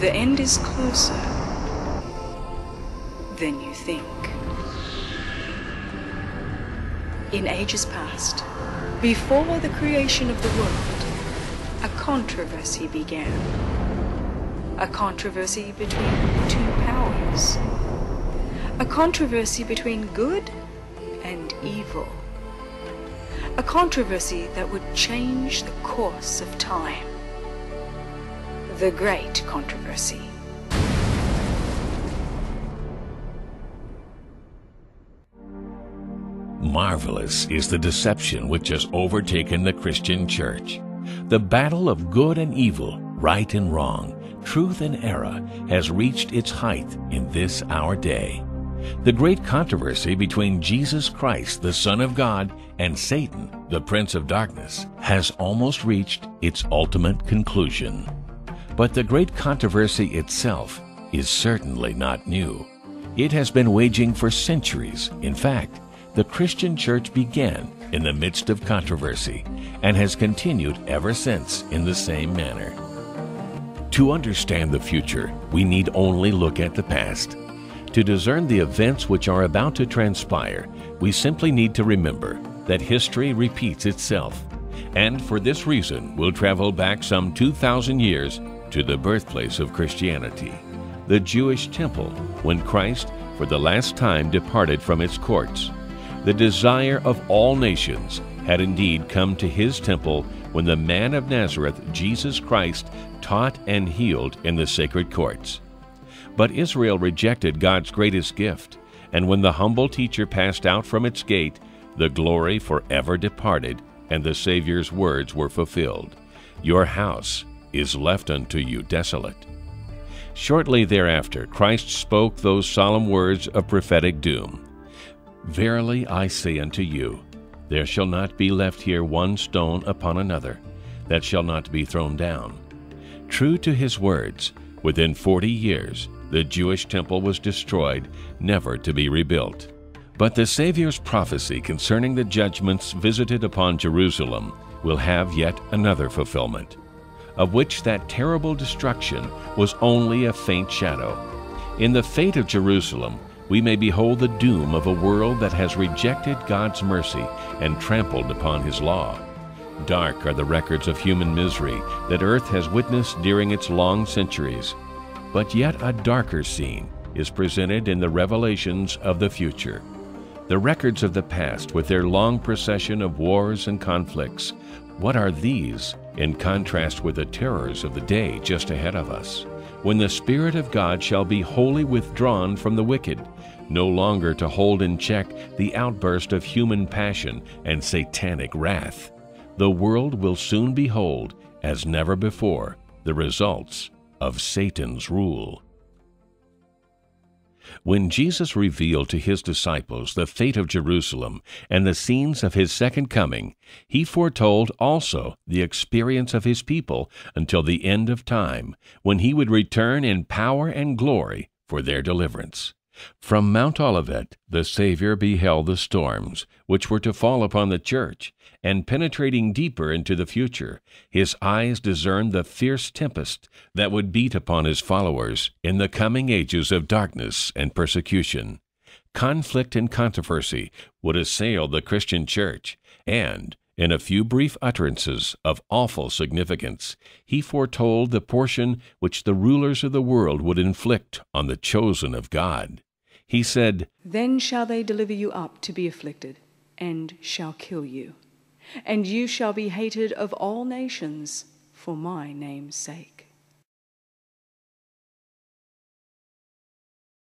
The end is closer than you think. In ages past, before the creation of the world, a controversy began. A controversy between two powers. A controversy between good and evil. A controversy that would change the course of time. The Great Controversy. Marvelous is the deception which has overtaken the Christian church. The battle of good and evil, right and wrong, truth and error has reached its height in this our day. The great controversy between Jesus Christ, the Son of God, and Satan, the Prince of Darkness, has almost reached its ultimate conclusion. But the great controversy itself is certainly not new. It has been waging for centuries. In fact, the Christian church began in the midst of controversy and has continued ever since in the same manner. To understand the future, we need only look at the past. To discern the events which are about to transpire, we simply need to remember that history repeats itself, and for this reason we'll travel back some 2,000 years to the birthplace of Christianity, the Jewish temple, when Christ for the last time departed from its courts. The desire of all nations had indeed come to his temple when the man of Nazareth, Jesus Christ, taught and healed in the sacred courts. But Israel rejected God's greatest gift, and when the humble teacher passed out from its gate, the glory forever departed, and the Savior's words were fulfilled. Your house is left unto you desolate. Shortly thereafter, Christ spoke those solemn words of prophetic doom. Verily I say unto you, there shall not be left here one stone upon another, that shall not be thrown down. True to his words, within 40 years, the Jewish temple was destroyed, never to be rebuilt. But the Savior's prophecy concerning the judgments visited upon Jerusalem will have yet another fulfillment, of which that terrible destruction was only a faint shadow. In the fate of Jerusalem, we may behold the doom of a world that has rejected God's mercy and trampled upon his law. Dark are the records of human misery that earth has witnessed during its long centuries. But yet a darker scene is presented in the revelations of the future. The records of the past with their long procession of wars and conflicts, what are these in contrast with the terrors of the day just ahead of us, when the Spirit of God shall be wholly withdrawn from the wicked, no longer to hold in check the outburst of human passion and satanic wrath. The world will soon behold, as never before, the results of Satan's rule. When Jesus revealed to his disciples the fate of Jerusalem and the scenes of his second coming, he foretold also the experience of his people until the end of time, when he would return in power and glory for their deliverance. From Mount Olivet, the Savior beheld the storms which were to fall upon the church, and penetrating deeper into the future, his eyes discerned the fierce tempest that would beat upon his followers in the coming ages of darkness and persecution. Conflict and controversy would assail the Christian church, and, in a few brief utterances of awful significance, he foretold the portion which the rulers of the world would inflict on the chosen of God. He said, Then shall they deliver you up to be afflicted, and shall kill you. And you shall be hated of all nations for my name's sake.